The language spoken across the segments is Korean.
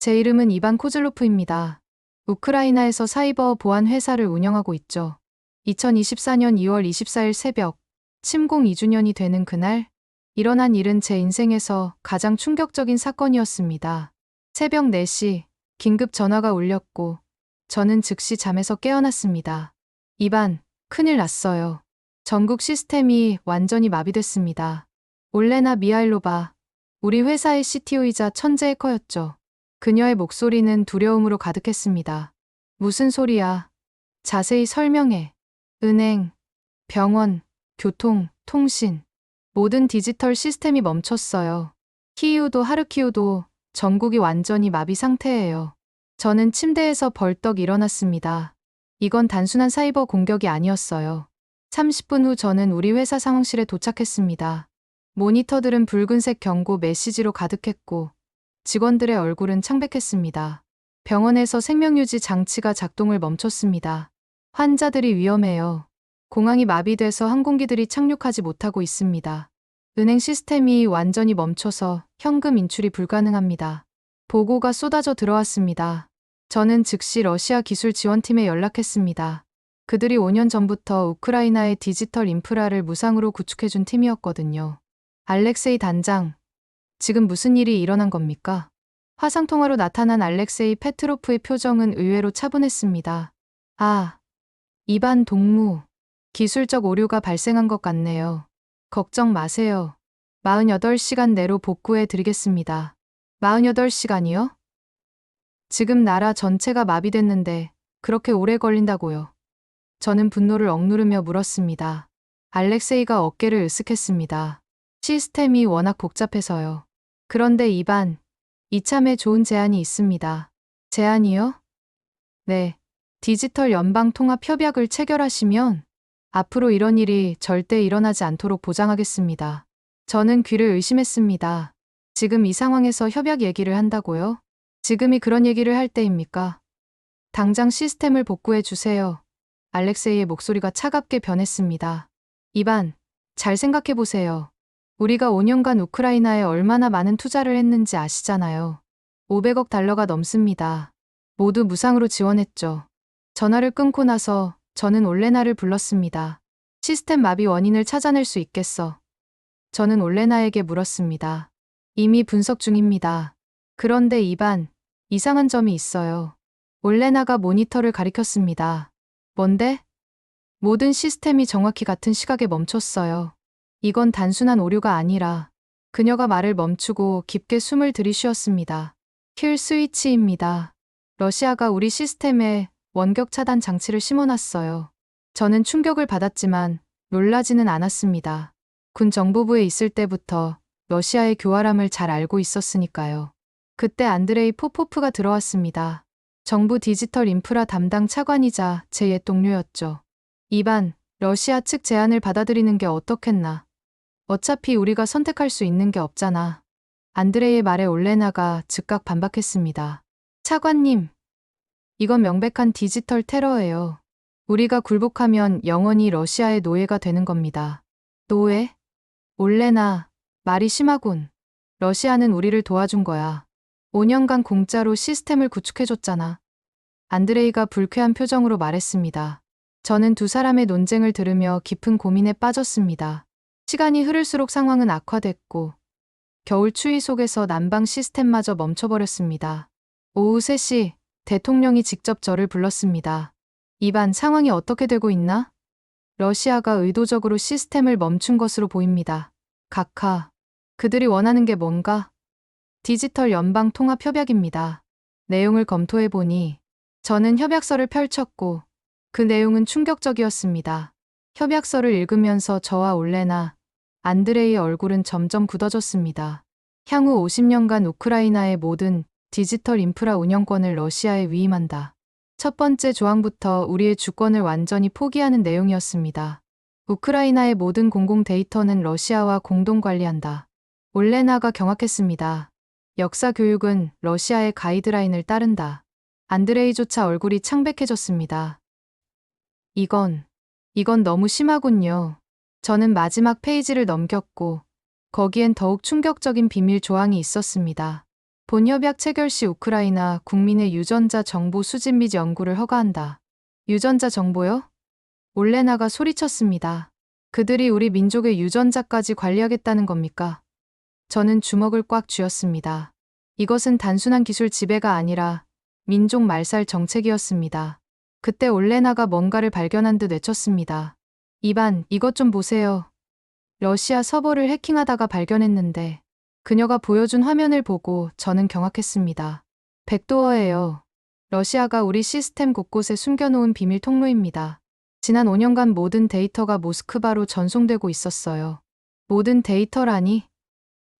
제 이름은 이반 코즐로프입니다. 우크라이나에서 사이버 보안 회사를 운영하고 있죠. 2024년 2월 24일 새벽, 침공 2주년이 되는 그날, 일어난 일은 제 인생에서 가장 충격적인 사건이었습니다. 새벽 4시, 긴급 전화가 울렸고, 저는 즉시 잠에서 깨어났습니다. 이반, 큰일 났어요. 전국 시스템이 완전히 마비됐습니다. 올레나 미하일로바, 우리 회사의 CTO이자 천재 해커였죠. 그녀의 목소리는 두려움으로 가득했습니다. 무슨 소리야? 자세히 설명해. 은행, 병원, 교통, 통신, 모든 디지털 시스템이 멈췄어요. 키이우도 하르키우도 전국이 완전히 마비 상태예요. 저는 침대에서 벌떡 일어났습니다. 이건 단순한 사이버 공격이 아니었어요. 30분 후 저는 우리 회사 상황실에 도착했습니다. 모니터들은 붉은색 경고 메시지로 가득했고, 직원들의 얼굴은 창백했습니다. 병원에서 생명유지 장치가 작동을 멈췄습니다. 환자들이 위험해요. 공항이 마비돼서 항공기들이 착륙하지 못하고 있습니다. 은행 시스템이 완전히 멈춰서 현금 인출이 불가능합니다. 보고가 쏟아져 들어왔습니다. 저는 즉시 러시아 기술 지원팀에 연락했습니다. 그들이 5년 전부터 우크라이나의 디지털 인프라를 무상으로 구축해준 팀이었거든요. 알렉세이 단장, 지금 무슨 일이 일어난 겁니까? 화상통화로 나타난 알렉세이 페트로프의 표정은 의외로 차분했습니다. 아, 이반 동무. 기술적 오류가 발생한 것 같네요. 걱정 마세요. 48시간 내로 복구해 드리겠습니다. 48시간이요? 지금 나라 전체가 마비됐는데 그렇게 오래 걸린다고요. 저는 분노를 억누르며 물었습니다. 알렉세이가 어깨를 으쓱했습니다. 시스템이 워낙 복잡해서요. 그런데 이반, 이참에 좋은 제안이 있습니다. 제안이요? 네. 디지털 연방 통합 협약을 체결하시면 앞으로 이런 일이 절대 일어나지 않도록 보장하겠습니다. 저는 귀를 의심했습니다. 지금 이 상황에서 협약 얘기를 한다고요? 지금이 그런 얘기를 할 때입니까? 당장 시스템을 복구해 주세요. 알렉세이의 목소리가 차갑게 변했습니다. 이반, 잘 생각해 보세요. 우리가 5년간 우크라이나에 얼마나 많은 투자를 했는지 아시잖아요. 500억 달러가 넘습니다. 모두 무상으로 지원했죠. 전화를 끊고 나서 저는 올레나를 불렀습니다. 시스템 마비 원인을 찾아낼 수 있겠어? 저는 올레나에게 물었습니다. 이미 분석 중입니다. 그런데 이반, 이상한 점이 있어요. 올레나가 모니터를 가리켰습니다. 뭔데? 모든 시스템이 정확히 같은 시각에 멈췄어요. 이건 단순한 오류가 아니라 그녀가 말을 멈추고 깊게 숨을 들이쉬었습니다. 킬 스위치입니다. 러시아가 우리 시스템에 원격 차단 장치를 심어놨어요. 저는 충격을 받았지만 놀라지는 않았습니다. 군 정보부에 있을 때부터 러시아의 교활함을 잘 알고 있었으니까요. 그때 안드레이 포포프가 들어왔습니다. 정부 디지털 인프라 담당 차관이자 제 옛 동료였죠. 이반, 러시아 측 제안을 받아들이는 게 어떻겠나. 어차피 우리가 선택할 수 있는 게 없잖아. 안드레이의 말에 올레나가 즉각 반박했습니다. 차관님, 이건 명백한 디지털 테러예요. 우리가 굴복하면 영원히 러시아의 노예가 되는 겁니다. 노예? 올레나, 말이 심하군. 러시아는 우리를 도와준 거야. 5년간 공짜로 시스템을 구축해줬잖아. 안드레이가 불쾌한 표정으로 말했습니다. 저는 두 사람의 논쟁을 들으며 깊은 고민에 빠졌습니다. 시간이 흐를수록 상황은 악화됐고 겨울 추위 속에서 난방 시스템마저 멈춰버렸습니다. 오후 3시 대통령이 직접 저를 불렀습니다. 이반, 상황이 어떻게 되고 있나? 러시아가 의도적으로 시스템을 멈춘 것으로 보입니다. 각하, 그들이 원하는 게 뭔가? 디지털 연방 통합 협약입니다. 내용을 검토해보니 저는 협약서를 펼쳤고 그 내용은 충격적이었습니다. 협약서를 읽으면서 저와 올레나, 안드레이의 얼굴은 점점 굳어졌습니다. 향후 50년간 우크라이나의 모든 디지털 인프라 운영권을 러시아에 위임한다. 첫 번째 조항부터 우리의 주권을 완전히 포기하는 내용이었습니다. 우크라이나의 모든 공공 데이터는 러시아와 공동 관리한다. 올레나가 경악했습니다. 역사 교육은 러시아의 가이드라인을 따른다. 안드레이조차 얼굴이 창백해졌습니다. 이건 너무 심하군요. 저는 마지막 페이지를 넘겼고 거기엔 더욱 충격적인 비밀 조항이 있었습니다. 본협약 체결 시 우크라이나 국민의 유전자 정보 수집 및 연구를 허가한다. 유전자 정보요? 올레나가 소리쳤습니다. 그들이 우리 민족의 유전자까지 관리하겠다는 겁니까? 저는 주먹을 꽉 쥐었습니다. 이것은 단순한 기술 지배가 아니라 민족 말살 정책이었습니다. 그때 올레나가 뭔가를 발견한 듯 외쳤습니다. 이반, 이것 좀 보세요. 러시아 서버를 해킹하다가 발견했는데 그녀가 보여준 화면을 보고 저는 경악했습니다. 백도어예요. 러시아가 우리 시스템 곳곳에 숨겨놓은 비밀 통로입니다. 지난 5년간 모든 데이터가 모스크바로 전송되고 있었어요. 모든 데이터라니?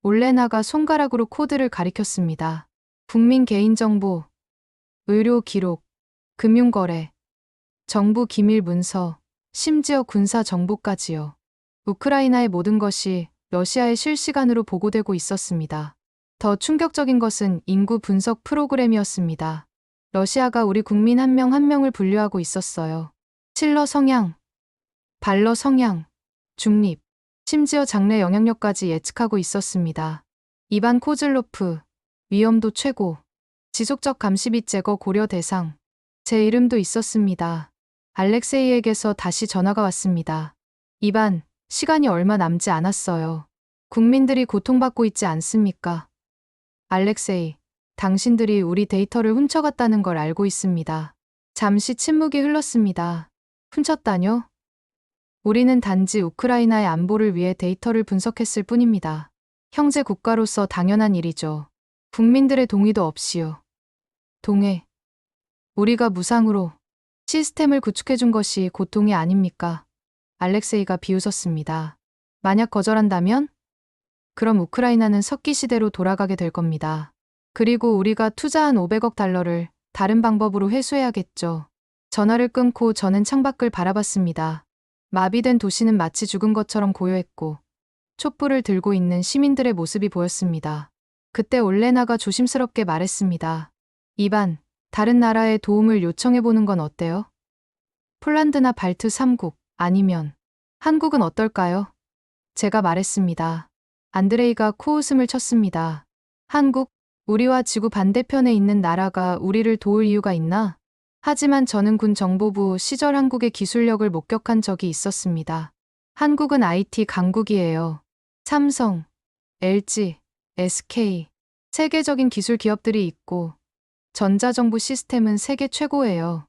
올레나가 손가락으로 코드를 가리켰습니다. 국민 개인정보, 의료 기록, 금융거래, 정부 기밀 문서, 심지어 군사 정보까지요. 우크라이나의 모든 것이 러시아에 실시간으로 보고되고 있었습니다. 더 충격적인 것은 인구 분석 프로그램이었습니다. 러시아가 우리 국민 한 명 한 명을 분류하고 있었어요. 칠러 성향, 발러 성향, 중립, 심지어 장래 영향력까지 예측하고 있었습니다. 이반 코즐로프, 위험도 최고, 지속적 감시 및 제거 고려 대상, 제 이름도 있었습니다. 알렉세이에게서 다시 전화가 왔습니다. 이반, 시간이 얼마 남지 않았어요. 국민들이 고통받고 있지 않습니까? 알렉세이, 당신들이 우리 데이터를 훔쳐갔다는 걸 알고 있습니다. 잠시 침묵이 흘렀습니다. 훔쳤다뇨? 우리는 단지 우크라이나의 안보를 위해 데이터를 분석했을 뿐입니다. 형제 국가로서 당연한 일이죠. 국민들의 동의도 없이요. 동해. 우리가 무상으로 시스템을 구축해준 것이 고통이 아닙니까? 알렉세이가 비웃었습니다. 만약 거절한다면? 그럼 우크라이나는 석기 시대로 돌아가게 될 겁니다. 그리고 우리가 투자한 500억 달러를 다른 방법으로 회수해야겠죠. 전화를 끊고 저는 창밖을 바라봤습니다. 마비된 도시는 마치 죽은 것처럼 고요했고 촛불을 들고 있는 시민들의 모습이 보였습니다. 그때 올레나가 조심스럽게 말했습니다. 이반, 다른 나라의 도움을 요청해보는 건 어때요? 폴란드나 발트 3국, 아니면 한국은 어떨까요? 제가 말했습니다. 안드레이가 코웃음을 쳤습니다. 한국, 우리와 지구 반대편에 있는 나라가 우리를 도울 이유가 있나? 하지만 저는 군 정보부 시절 한국의 기술력을 목격한 적이 있었습니다. 한국은 IT 강국이에요. 삼성, LG, SK, 세계적인 기술 기업들이 있고 전자정부 시스템은 세계 최고예요.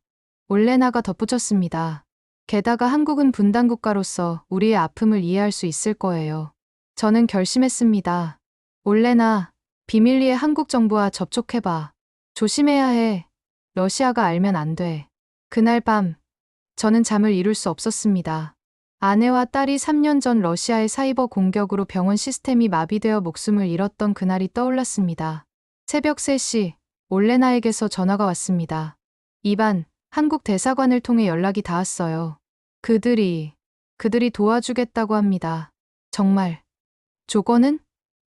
올레나가 덧붙였습니다. 게다가 한국은 분단국가로서 우리의 아픔을 이해할 수 있을 거예요. 저는 결심했습니다. 올레나, 비밀리에 한국 정부와 접촉해봐. 조심해야 해. 러시아가 알면 안 돼. 그날 밤, 저는 잠을 이룰 수 없었습니다. 아내와 딸이 3년 전 러시아의 사이버 공격으로 병원 시스템이 마비되어 목숨을 잃었던 그날이 떠올랐습니다. 새벽 3시, 올레나에게서 전화가 왔습니다. 이반, 한국 대사관을 통해 연락이 닿았어요. 그들이 도와주겠다고 합니다. 정말. 조건은?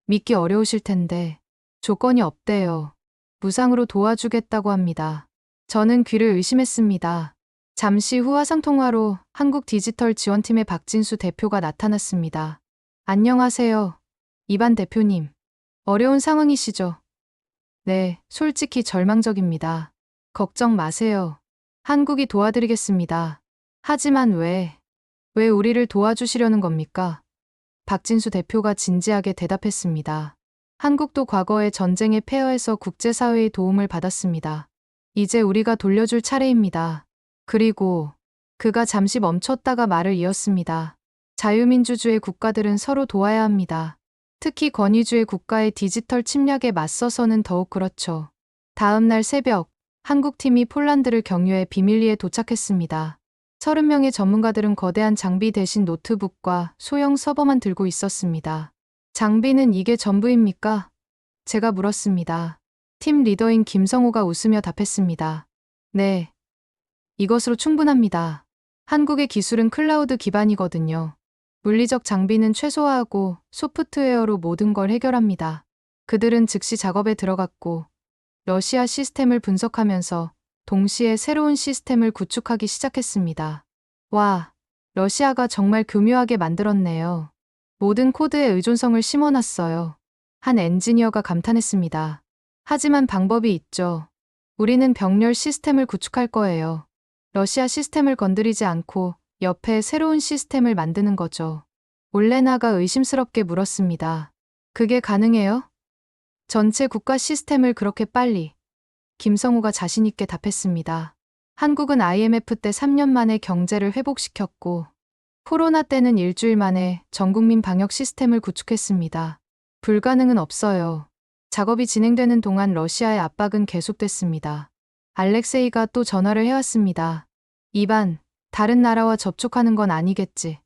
믿기 어려우실 텐데. 조건이 없대요. 무상으로 도와주겠다고 합니다. 저는 귀를 의심했습니다. 잠시 후 화상통화로 한국 디지털 지원팀의 박진수 대표가 나타났습니다. 안녕하세요. 이반 대표님. 어려운 상황이시죠? 네, 솔직히 절망적입니다. 걱정 마세요. 한국이 도와드리겠습니다. 하지만 왜 우리를 도와주시려는 겁니까? 박진수 대표가 진지하게 대답했습니다. 한국도 과거의 전쟁의 폐허에서 국제사회의 도움을 받았습니다. 이제 우리가 돌려줄 차례입니다. 그리고 그가 잠시 멈췄다가 말을 이었습니다. 자유민주주의 국가들은 서로 도와야 합니다. 특히 권위주의 국가의 디지털 침략에 맞서서는 더욱 그렇죠. 다음 날 새벽, 한국팀이 폴란드를 경유해 비밀리에 도착했습니다. 30명의 전문가들은 거대한 장비 대신 노트북과 소형 서버만 들고 있었습니다. 장비는 이게 전부입니까? 제가 물었습니다. 팀 리더인 김성호가 웃으며 답했습니다. 네. 이것으로 충분합니다. 한국의 기술은 클라우드 기반이거든요. 물리적 장비는 최소화하고 소프트웨어로 모든 걸 해결합니다. 그들은 즉시 작업에 들어갔고 러시아 시스템을 분석하면서 동시에 새로운 시스템을 구축하기 시작했습니다. 와, 러시아가 정말 교묘하게 만들었네요. 모든 코드에 의존성을 심어놨어요. 한 엔지니어가 감탄했습니다. 하지만 방법이 있죠. 우리는 병렬 시스템을 구축할 거예요. 러시아 시스템을 건드리지 않고 옆에 새로운 시스템을 만드는 거죠. 올레나가 의심스럽게 물었습니다. 그게 가능해요? 전체 국가 시스템을 그렇게 빨리? 김성우가 자신있게 답했습니다. 한국은 IMF 때 3년 만에 경제를 회복시켰고, 코로나 때는 일주일 만에 전국민 방역 시스템을 구축했습니다. 불가능은 없어요. 작업이 진행되는 동안 러시아의 압박은 계속됐습니다. 알렉세이가 또 전화를 해왔습니다. 이반, 다른 나라와 접촉하는 건 아니겠지.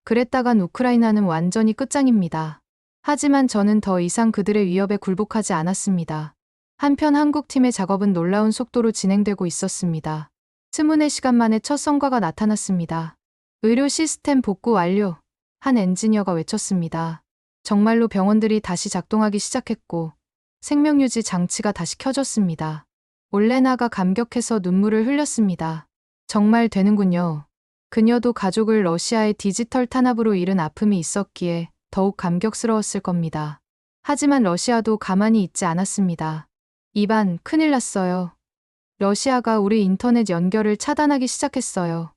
그랬다간 우크라이나는 완전히 끝장입니다. 하지만 저는 더 이상 그들의 위협에 굴복하지 않았습니다. 한편 한국팀의 작업은 놀라운 속도로 진행되고 있었습니다. 스문의 시간 만에 첫 성과가 나타났습니다. 의료 시스템 복구 완료. 한 엔지니어가 외쳤습니다. 정말로 병원들이 다시 작동하기 시작했고 생명유지 장치가 다시 켜졌습니다. 올레나가 감격해서 눈물을 흘렸습니다. 정말 되는군요. 그녀도 가족을 러시아의 디지털 탄압으로 잃은 아픔이 있었기에 더욱 감격스러웠을 겁니다. 하지만 러시아도 가만히 있지 않았습니다. 이반, 큰일 났어요. 러시아가 우리 인터넷 연결을 차단하기 시작했어요.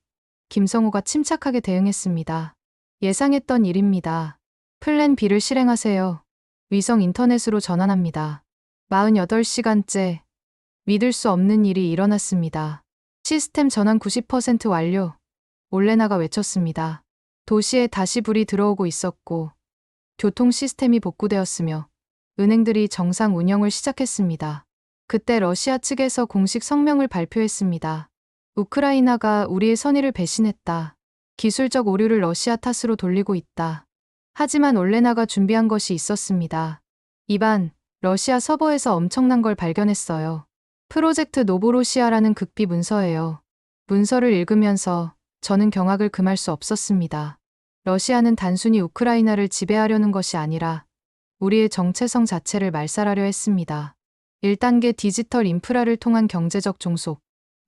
김성우가 침착하게 대응했습니다. 예상했던 일입니다. 플랜 B를 실행하세요. 위성 인터넷으로 전환합니다. 48시간째 믿을 수 없는 일이 일어났습니다. 시스템 전환 90% 완료. 올레나가 외쳤습니다. 도시에 다시 불이 들어오고 있었고 교통 시스템이 복구되었으며 은행들이 정상 운영을 시작했습니다. 그때 러시아 측에서 공식 성명을 발표했습니다. 우크라이나가 우리의 선의를 배신했다. 기술적 오류를 러시아 탓으로 돌리고 있다. 하지만 올레나가 준비한 것이 있었습니다. 이반, 러시아 서버에서 엄청난 걸 발견했어요. 프로젝트 노보로시아라는 극비 문서예요. 문서를 읽으면서 저는 경악을 금할 수 없었습니다. 러시아는 단순히 우크라이나를 지배하려는 것이 아니라 우리의 정체성 자체를 말살하려 했습니다. 1단계 디지털 인프라를 통한 경제적 종속,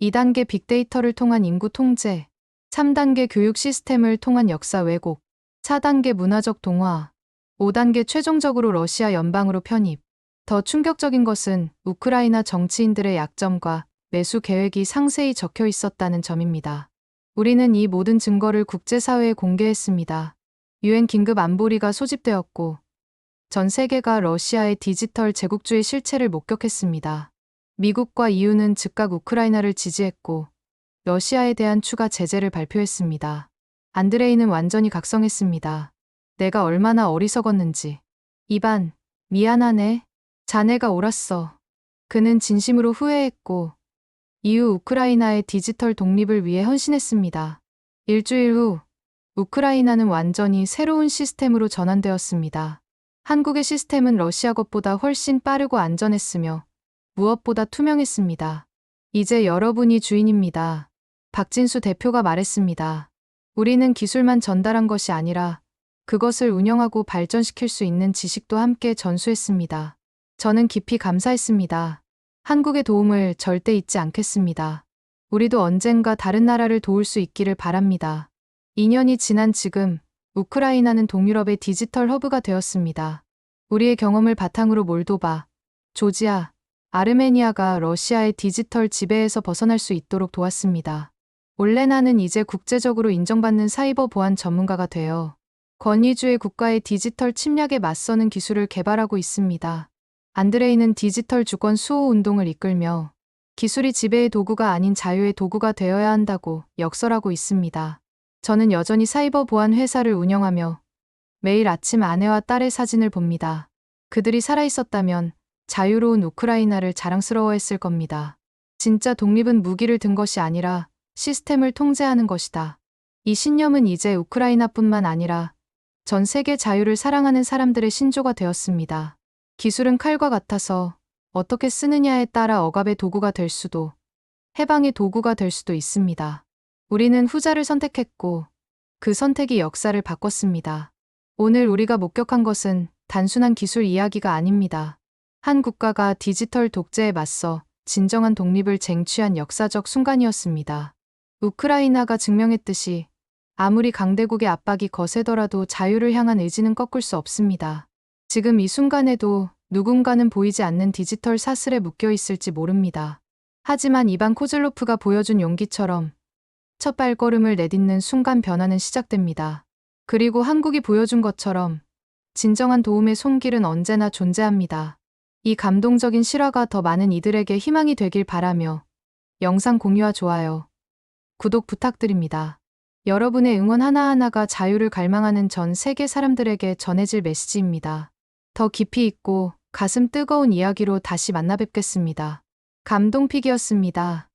2단계 빅데이터를 통한 인구 통제, 3단계 교육 시스템을 통한 역사 왜곡, 4단계 문화적 동화, 5단계 최종적으로 러시아 연방으로 편입. 더 충격적인 것은 우크라이나 정치인들의 약점과 매수 계획이 상세히 적혀 있었다는 점입니다. 우리는 이 모든 증거를 국제사회에 공개했습니다. 유엔 긴급 안보리가 소집되었고 전 세계가 러시아의 디지털 제국주의 실체를 목격했습니다. 미국과 EU는 즉각 우크라이나를 지지했고 러시아에 대한 추가 제재를 발표했습니다. 안드레이는 완전히 각성했습니다. 내가 얼마나 어리석었는지. 이반, 미안하네. 자네가 옳았어. 그는 진심으로 후회했고 이후 우크라이나의 디지털 독립을 위해 헌신했습니다. 일주일 후 우크라이나는 완전히 새로운 시스템으로 전환되었습니다. 한국의 시스템은 러시아 것보다 훨씬 빠르고 안전했으며 무엇보다 투명했습니다. 이제 여러분이 주인입니다. 박진수 대표가 말했습니다. 우리는 기술만 전달한 것이 아니라 그것을 운영하고 발전시킬 수 있는 지식도 함께 전수했습니다. 저는 깊이 감사했습니다. 한국의 도움을 절대 잊지 않겠습니다. 우리도 언젠가 다른 나라를 도울 수 있기를 바랍니다. 2년이 지난 지금 우크라이나는 동유럽의 디지털 허브가 되었습니다. 우리의 경험을 바탕으로 몰도바, 조지아, 아르메니아가 러시아의 디지털 지배에서 벗어날 수 있도록 도왔습니다. 올레나는 이제 국제적으로 인정받는 사이버 보안 전문가가 되어 권위주의 국가의 디지털 침략에 맞서는 기술을 개발하고 있습니다. 안드레이는 디지털 주권 수호 운동을 이끌며 기술이 지배의 도구가 아닌 자유의 도구가 되어야 한다고 역설하고 있습니다. 저는 여전히 사이버 보안 회사를 운영하며 매일 아침 아내와 딸의 사진을 봅니다. 그들이 살아있었다면 자유로운 우크라이나를 자랑스러워했을 겁니다. 진짜 독립은 무기를 든 것이 아니라 시스템을 통제하는 것이다. 이 신념은 이제 우크라이나뿐만 아니라 전 세계 자유를 사랑하는 사람들의 신조가 되었습니다. 기술은 칼과 같아서 어떻게 쓰느냐에 따라 억압의 도구가 될 수도 해방의 도구가 될 수도 있습니다. 우리는 후자를 선택했고 그 선택이 역사를 바꿨습니다. 오늘 우리가 목격한 것은 단순한 기술 이야기가 아닙니다. 한 국가가 디지털 독재에 맞서 진정한 독립을 쟁취한 역사적 순간이었습니다. 우크라이나가 증명했듯이 아무리 강대국의 압박이 거세더라도 자유를 향한 의지는 꺾을 수 없습니다. 지금 이 순간에도 누군가는 보이지 않는 디지털 사슬에 묶여 있을지 모릅니다. 하지만 이반 코즐로프가 보여준 용기처럼 첫 발걸음을 내딛는 순간 변화는 시작됩니다. 그리고 한국이 보여준 것처럼 진정한 도움의 손길은 언제나 존재합니다. 이 감동적인 실화가 더 많은 이들에게 희망이 되길 바라며 영상 공유와 좋아요, 구독 부탁드립니다. 여러분의 응원 하나하나가 자유를 갈망하는 전 세계 사람들에게 전해질 메시지입니다. 더 깊이 있고 가슴 뜨거운 이야기로 다시 만나 뵙겠습니다. 감동픽이었습니다.